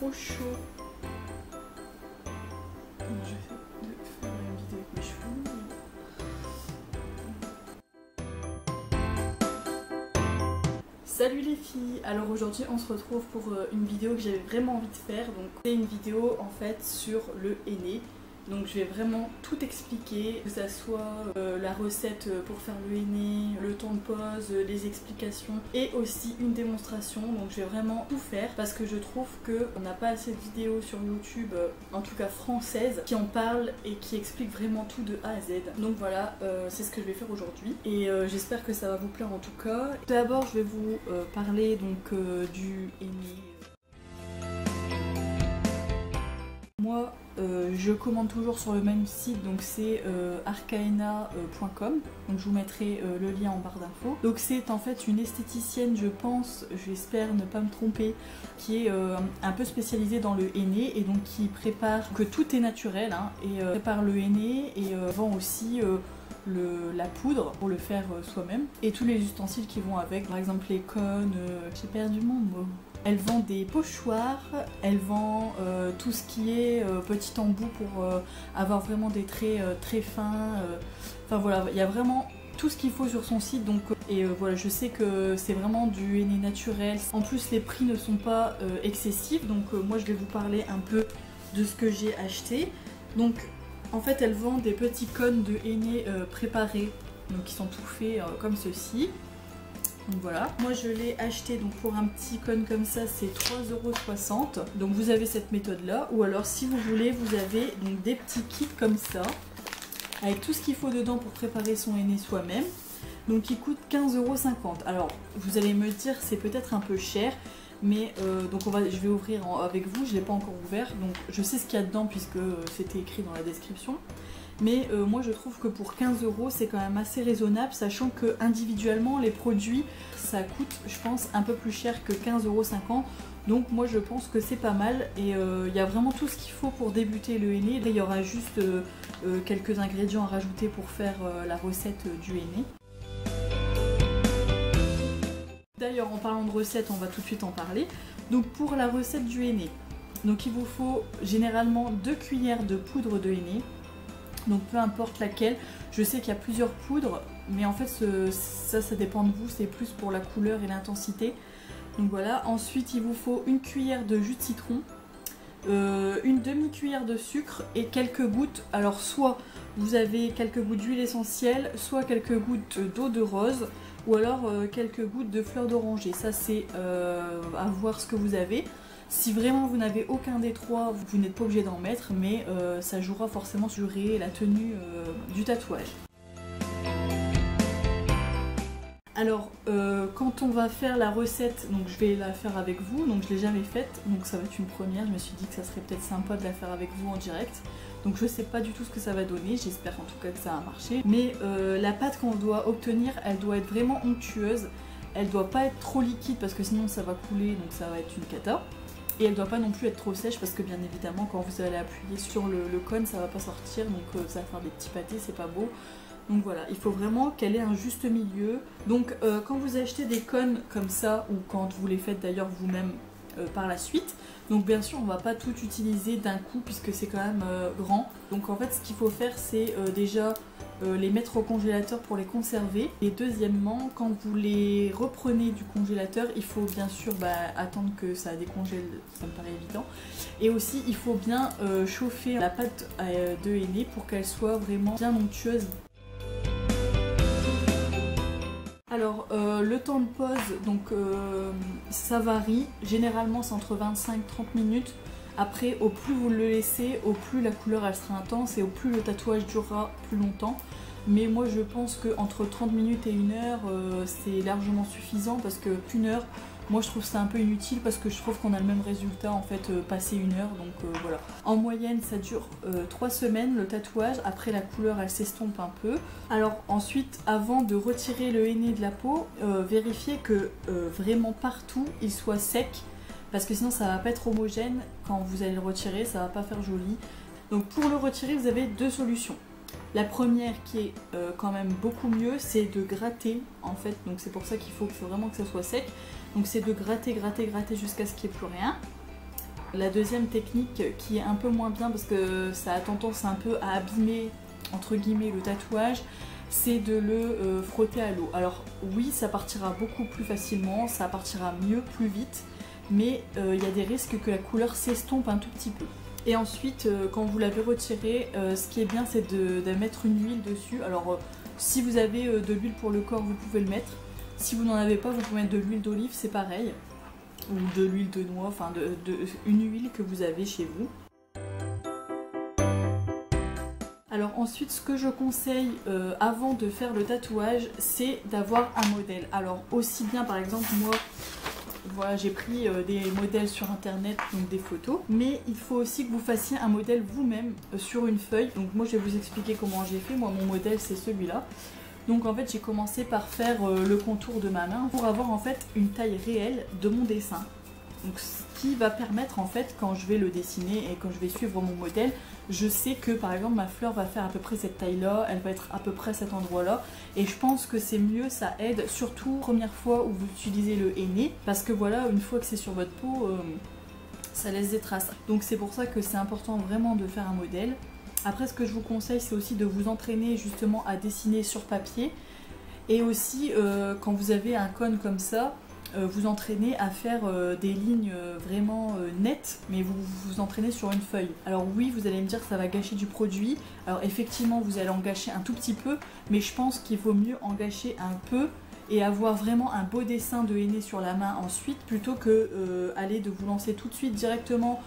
trop chaud. Je vais faire une vidéo avec mes cheveux. Salut les filles, alors aujourd'hui on se retrouve pour une vidéo que j'avais vraiment envie de faire. Donc c'est une vidéo en fait sur le henné. Donc je vais vraiment tout expliquer, que ça soit la recette pour faire le henné, le temps de pause, les explications et aussi une démonstration. Donc je vais vraiment tout faire parce que je trouve qu'on n'a pas assez de vidéos sur YouTube, en tout cas françaises, qui en parlent et qui expliquent vraiment tout de A à Z. Donc voilà, c'est ce que je vais faire aujourd'hui et j'espère que ça va vous plaire en tout cas. D'abord je vais vous parler donc du henné. Moi, je commande toujours sur le même site, donc c'est arkaena.com. Donc je vous mettrai le lien en barre d'infos. Donc c'est en fait une esthéticienne, je pense, j'espère ne pas me tromper, qui est un peu spécialisée dans le henné et donc qui prépare, que tout est naturel, hein, et prépare le henné et vend aussi la poudre pour le faire soi-même et tous les ustensiles qui vont avec, par exemple les cônes, j'ai perdu mon mot. Elle vend des pochoirs, elle vend tout ce qui est petit embout pour avoir vraiment des traits très fins. Enfin voilà, il y a vraiment tout ce qu'il faut sur son site. Donc, et voilà, je sais que c'est vraiment du henné naturel. En plus, les prix ne sont pas excessifs. Donc moi, je vais vous parler un peu de ce que j'ai acheté. Donc en fait, elle vend des petits cônes de henné préparés, donc qui sont tout faits comme ceci. Donc voilà, moi je l'ai acheté donc pour un petit cône comme ça, c'est 3,60 €. Donc vous avez cette méthode là, ou alors si vous voulez, vous avez donc des petits kits comme ça, avec tout ce qu'il faut dedans pour préparer son henné soi-même. Donc qui coûte 15,50 €. Alors vous allez me dire c'est peut-être un peu cher, mais donc je vais ouvrir avec vous, je ne l'ai pas encore ouvert, donc je sais ce qu'il y a dedans puisque c'était écrit dans la description. Mais moi je trouve que pour 15 € c'est quand même assez raisonnable, sachant que individuellement les produits ça coûte je pense un peu plus cher que 15,50 €. Donc moi je pense que c'est pas mal et il y a vraiment tout ce qu'il faut pour débuter le henné. Il y aura juste quelques ingrédients à rajouter pour faire la recette du henné. D'ailleurs en parlant de recette on va tout de suite en parler. Donc pour la recette du henné, donc il vous faut généralement 2 cuillères de poudre de henné. Donc peu importe laquelle, je sais qu'il y a plusieurs poudres, mais en fait ça dépend de vous, c'est plus pour la couleur et l'intensité. Donc voilà, ensuite il vous faut une cuillère de jus de citron, une demi-cuillère de sucre et quelques gouttes, alors soit vous avez quelques gouttes d'huile essentielle, soit quelques gouttes d'eau de rose, ou alors quelques gouttes de fleur d'oranger, ça c'est à voir ce que vous avez. Si vraiment vous n'avez aucun des trois, vous n'êtes pas obligé d'en mettre, mais ça jouera forcément sur la tenue du tatouage. Alors quand on va faire la recette, donc je vais la faire avec vous, donc je l'ai jamais faite, donc ça va être une première, je me suis dit que ça serait peut-être sympa de la faire avec vous en direct. Donc je sais pas du tout ce que ça va donner, j'espère en tout cas que ça va marcher. Mais la pâte qu'on doit obtenir, elle doit être vraiment onctueuse, elle doit pas être trop liquide parce que sinon ça va couler, donc ça va être une cata. Et elle doit pas non plus être trop sèche parce que bien évidemment quand vous allez appuyer sur le cône ça va pas sortir, donc ça va faire des petits pâtés, c'est pas beau. Donc voilà, il faut vraiment qu'elle ait un juste milieu. Donc quand vous achetez des cônes comme ça, ou quand vous les faites d'ailleurs vous-même par la suite, donc bien sûr on va pas tout utiliser d'un coup puisque c'est quand même grand. Donc en fait ce qu'il faut faire c'est déjà les mettre au congélateur pour les conserver. Et deuxièmement, quand vous les reprenez du congélateur, il faut bien sûr attendre que ça décongèle, ça me paraît évident. Et aussi il faut bien chauffer la pâte de henné pour qu'elle soit vraiment bien onctueuse. Alors le temps de pause, donc ça varie, généralement c'est entre 25 et 30 minutes. Après au plus vous le laissez, au plus la couleur elle sera intense et au plus le tatouage durera plus longtemps. Mais moi je pense qu'entre 30 minutes et 1 heure c'est largement suffisant parce que 1 heure, moi je trouve ça un peu inutile parce que je trouve qu'on a le même résultat en fait passé 1 heure, donc voilà. En moyenne ça dure 3 semaines le tatouage, après la couleur elle s'estompe un peu. Alors ensuite avant de retirer le henné de la peau, vérifiez que vraiment partout il soit sec parce que sinon ça va pas être homogène quand vous allez le retirer, ça va pas faire joli. Donc pour le retirer vous avez 2 solutions. La première qui est quand même beaucoup mieux, c'est de gratter en fait, donc c'est pour ça qu'il faut vraiment que ça soit sec. Donc c'est de gratter jusqu'à ce qu'il n'y ait plus rien. La deuxième technique qui est un peu moins bien parce que ça a tendance un peu à abîmer entre guillemets le tatouage, c'est de le frotter à l'eau. Alors oui, ça partira beaucoup plus facilement, ça partira mieux, plus vite, mais il y a des risques que la couleur s'estompe un tout petit peu. Et ensuite, quand vous l'avez retiré, ce qui est bien, c'est de mettre une huile dessus. Alors si vous avez de l'huile pour le corps, vous pouvez le mettre. Si vous n'en avez pas, vous pouvez mettre de l'huile d'olive, c'est pareil. Ou de l'huile de noix, enfin une huile que vous avez chez vous. Alors ensuite, ce que je conseille avant de faire le tatouage, c'est d'avoir un modèle. Alors aussi bien, par exemple, moi, voilà, j'ai pris des modèles sur internet, donc des photos, mais il faut aussi que vous fassiez un modèle vous-même sur une feuille. Donc moi, je vais vous expliquer comment j'ai fait. Moi, mon modèle, c'est celui-là. Donc en fait, j'ai commencé par faire le contour de ma main pour avoir en fait une taille réelle de mon dessin. Donc ce qui va permettre en fait, quand je vais le dessiner et quand je vais suivre mon modèle, je sais que par exemple ma fleur va faire à peu près cette taille là, elle va être à peu près cet endroit là, et je pense que c'est mieux, ça aide surtout première fois où vous utilisez le henné, parce que voilà, une fois que c'est sur votre peau, ça laisse des traces. Donc c'est pour ça que c'est important vraiment de faire un modèle. Après, ce que je vous conseille, c'est aussi de vous entraîner justement à dessiner sur papier, et aussi quand vous avez un cône comme ça, vous entraînez à faire des lignes vraiment nettes, mais vous vous entraînez sur une feuille. Alors oui, vous allez me dire que ça va gâcher du produit. Alors effectivement, vous allez en gâcher un tout petit peu, mais je pense qu'il vaut mieux en gâcher un peu et avoir vraiment un beau dessin de henné sur la main ensuite, plutôt que aller de vous lancer tout de suite directement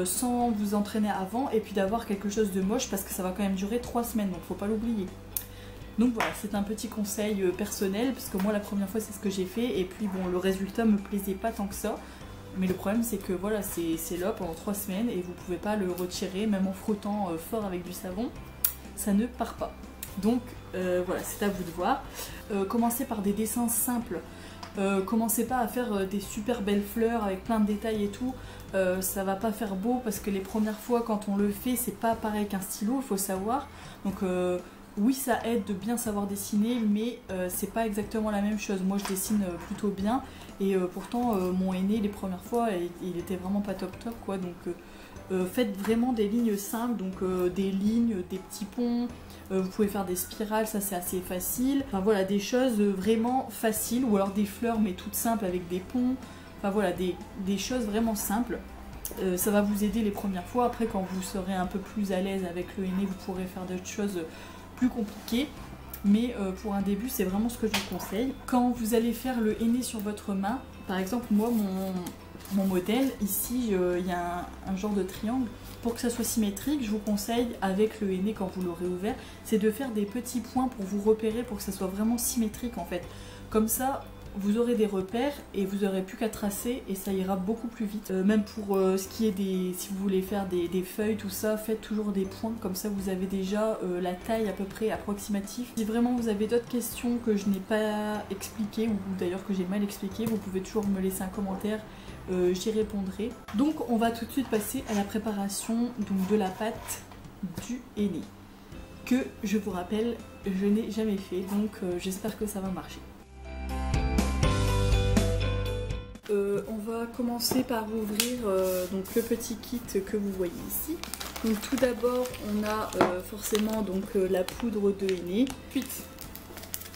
sans vous entraîner avant, et puis d'avoir quelque chose de moche, parce que ça va quand même durer 3 semaines, donc faut pas l'oublier. Donc voilà, c'est un petit conseil personnel, parce que moi la première fois c'est ce que j'ai fait, et puis bon, le résultat me plaisait pas tant que ça. Mais le problème c'est que voilà, c'est là pendant 3 semaines et vous pouvez pas le retirer, même en frottant fort avec du savon, ça ne part pas. Donc voilà, c'est à vous de voir. Commencez par des dessins simples. Commencez pas à faire des super belles fleurs avec plein de détails et tout. Ça va pas faire beau, parce que les premières fois quand on le fait, c'est pas pareil qu'un stylo, il faut savoir. Donc oui, ça aide de bien savoir dessiner, mais c'est pas exactement la même chose. Moi je dessine plutôt bien, et pourtant mon henné les premières fois il était vraiment pas top quoi. Donc faites vraiment des lignes simples, donc des lignes, des petits ponts, vous pouvez faire des spirales, ça c'est assez facile. Enfin voilà, des choses vraiment faciles, ou alors des fleurs mais toutes simples avec des ponts. Enfin voilà, des choses vraiment simples. Ça va vous aider les premières fois. Après, quand vous serez un peu plus à l'aise avec le henné, vous pourrez faire d'autres choses plus compliquées. Mais pour un début, c'est vraiment ce que je vous conseille. Quand vous allez faire le henné sur votre main, par exemple, moi, mon modèle, ici, il y a un genre de triangle. Pour que ça soit symétrique, je vous conseille, avec le henné, quand vous l'aurez ouvert, c'est de faire des petits points pour vous repérer, pour que ça soit vraiment symétrique en fait. Comme ça, vous aurez des repères et vous n'aurez plus qu'à tracer, et ça ira beaucoup plus vite. Même pour ce qui est si vous voulez faire des feuilles, tout ça, faites toujours des points, comme ça vous avez déjà la taille à peu près approximative. Si vraiment vous avez d'autres questions que je n'ai pas expliquées, ou d'ailleurs que j'ai mal expliquées, vous pouvez toujours me laisser un commentaire, j'y répondrai. Donc on va tout de suite passer à la préparation donc, de la pâte du henné, que je vous rappelle, je n'ai jamais fait, donc j'espère que ça va marcher. On va commencer par ouvrir donc le petit kit que vous voyez ici. Donc tout d'abord on a forcément donc la poudre de henné. Ensuite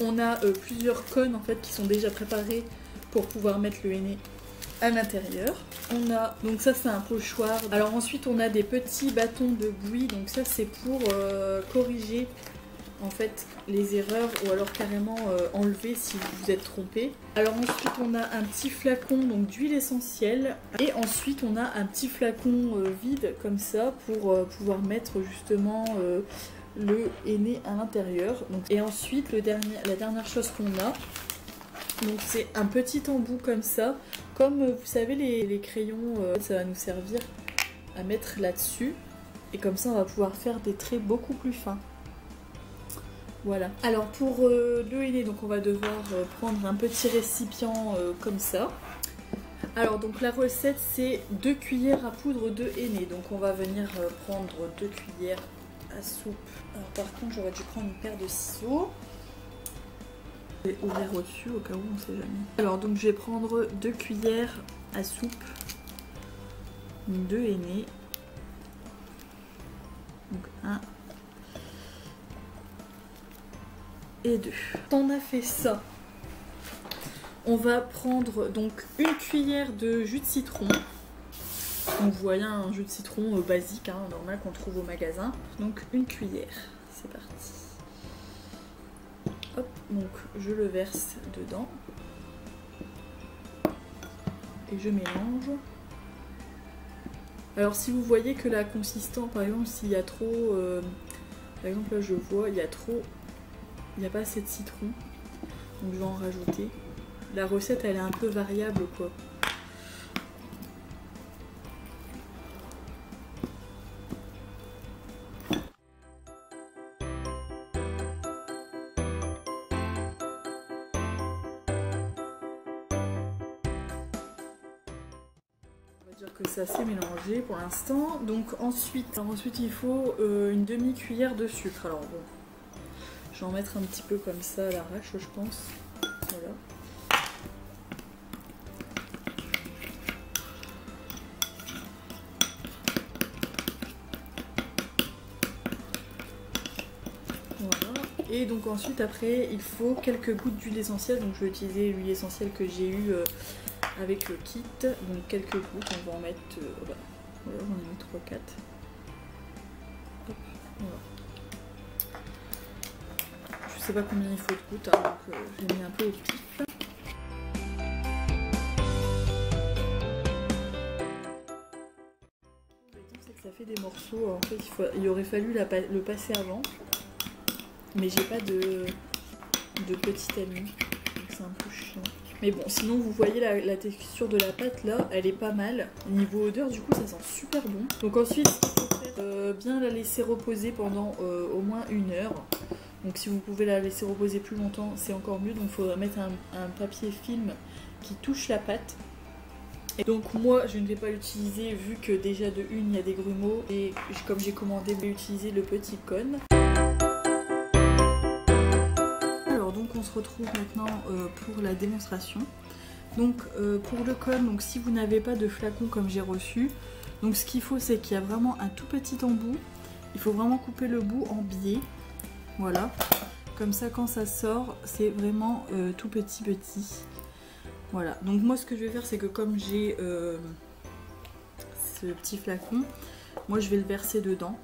on a plusieurs cônes en fait qui sont déjà préparés pour pouvoir mettre le henné à l'intérieur. On a donc ça, c'est un pochoir. Alors ensuite on a des petits bâtons de bouillie, donc ça c'est pour corriger en fait les erreurs, ou alors carrément enlever si vous vous êtes trompé. Alors ensuite on a un petit flacon donc d'huile essentielle, et ensuite on a un petit flacon vide comme ça pour pouvoir mettre justement le henné à l'intérieur. Et ensuite la dernière chose qu'on a, donc c'est un petit embout comme ça, comme vous savez les crayons, ça va nous servir à mettre là-dessus, et comme ça on va pouvoir faire des traits beaucoup plus fins. Voilà. Alors pour le henné, donc on va devoir prendre un petit récipient comme ça. Alors donc la recette, c'est 2 cuillères à poudre de henné. Donc on va venir prendre 2 cuillères à soupe. Alors par contre j'aurais dû prendre une paire de ciseaux. Je vais ouvrir au-dessus au cas où, on sait jamais. Alors donc je vais prendre 2 cuillères à soupe 2 hennées. Donc 1 et 2. On a fait ça. On va prendre donc une cuillère de jus de citron. Donc vous voyez un jus de citron basique, hein, normal qu'on trouve au magasin. Donc une cuillère, c'est parti. Hop, donc je le verse dedans. Et je mélange. Alors si vous voyez que la consistance, par exemple s'il y a trop, par exemple là je vois il y a trop, il n'y a pas assez de citron, donc je vais en rajouter. La recette elle est un peu variable quoi. Que ça s'est mélangé pour l'instant. Donc ensuite il faut une demi-cuillère de sucre. Alors bon, je vais en mettre un petit peu comme ça à l'arrache je pense. Voilà. Voilà. Et donc ensuite après il faut quelques gouttes d'huile essentielle. Donc je vais utiliser l'huile essentielle que j'ai eue avec le kit, donc quelques gouttes, on va en mettre, voilà, j'en ai mis 3-4. Hop, voilà. Je sais pas combien il faut de gouttes, hein, donc j'ai mis un peu au pif. C'est que ça fait des morceaux, en fait il aurait fallu le passer avant, mais j'ai pas de petit ami, donc c'est un peu chiant. Mais bon, sinon vous voyez la texture de la pâte là, elle est pas mal. Niveau odeur, du coup, ça sent super bon. Donc ensuite, il faut faire, bien la laisser reposer pendant au moins 1 heure. Donc si vous pouvez la laisser reposer plus longtemps, c'est encore mieux. Donc il faudra mettre un papier film qui touche la pâte. Et donc moi, je ne vais pas l'utiliser vu que déjà de une, il y a des grumeaux. Et comme j'ai commandé, je vais utiliser le petit cône. On se retrouve maintenant pour la démonstration. Donc pour le cône, donc si vous n'avez pas de flacon comme j'ai reçu, donc ce qu'il faut c'est qu'il y a vraiment un tout petit embout. Il faut vraiment couper le bout en biais. Voilà. Comme ça quand ça sort, c'est vraiment tout petit. Voilà. Donc moi ce que je vais faire c'est que comme j'ai ce petit flacon, moi je vais le verser dedans.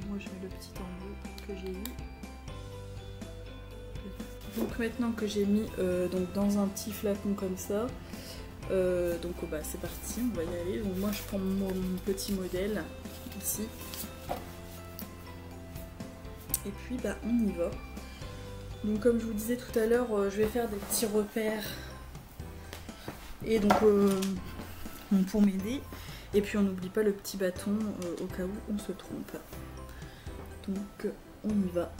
Moi je mets le petit embout que j'ai eu. Donc maintenant que j'ai mis donc dans un petit flacon comme ça, donc bah, c'est parti, on va y aller. Donc moi je prends mon petit modèle ici. Et puis bah on y va. Donc comme je vous disais tout à l'heure, je vais faire des petits repères. Et donc pour m'aider. Et puis on n'oublie pas le petit bâton au cas où on se trompe. Donc on y va.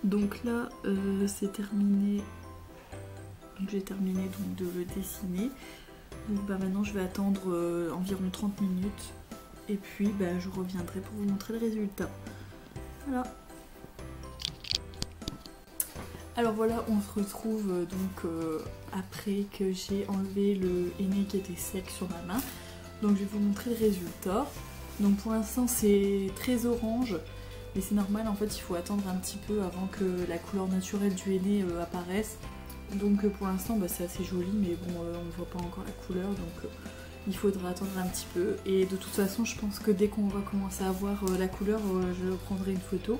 Donc là c'est terminé, j'ai terminé donc de le dessiner. Donc bah maintenant je vais attendre environ 30 minutes et puis bah, je reviendrai pour vous montrer le résultat. Voilà. Alors voilà, on se retrouve donc après que j'ai enlevé le henné qui était sec sur ma main. Donc je vais vous montrer le résultat. Donc pour l'instant c'est très orange, mais c'est normal, en fait il faut attendre un petit peu avant que la couleur naturelle du henné apparaisse. Donc pour l'instant bah, c'est assez joli, mais bon on ne voit pas encore la couleur, donc il faudra attendre un petit peu. Et de toute façon je pense que dès qu'on va commencer à voir la couleur, je prendrai une photo.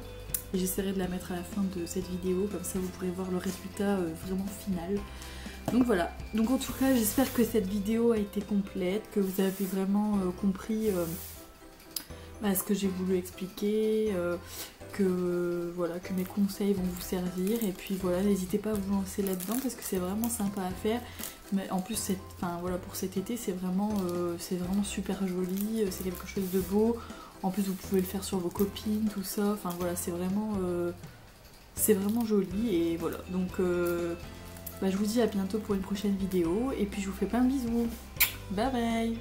Et j'essaierai de la mettre à la fin de cette vidéo, comme ça vous pourrez voir le résultat vraiment final. Donc voilà, donc en tout cas j'espère que cette vidéo a été complète, que vous avez vraiment compris ce que j'ai voulu expliquer, que voilà, que mes conseils vont vous servir. Et puis voilà, n'hésitez pas à vous lancer là-dedans parce que c'est vraiment sympa à faire. Mais en plus voilà, pour cet été c'est vraiment super joli, c'est quelque chose de beau. En plus vous pouvez le faire sur vos copines, tout ça, enfin voilà, c'est vraiment joli. Et voilà, donc je vous dis à bientôt pour une prochaine vidéo et puis je vous fais plein de bisous, bye bye.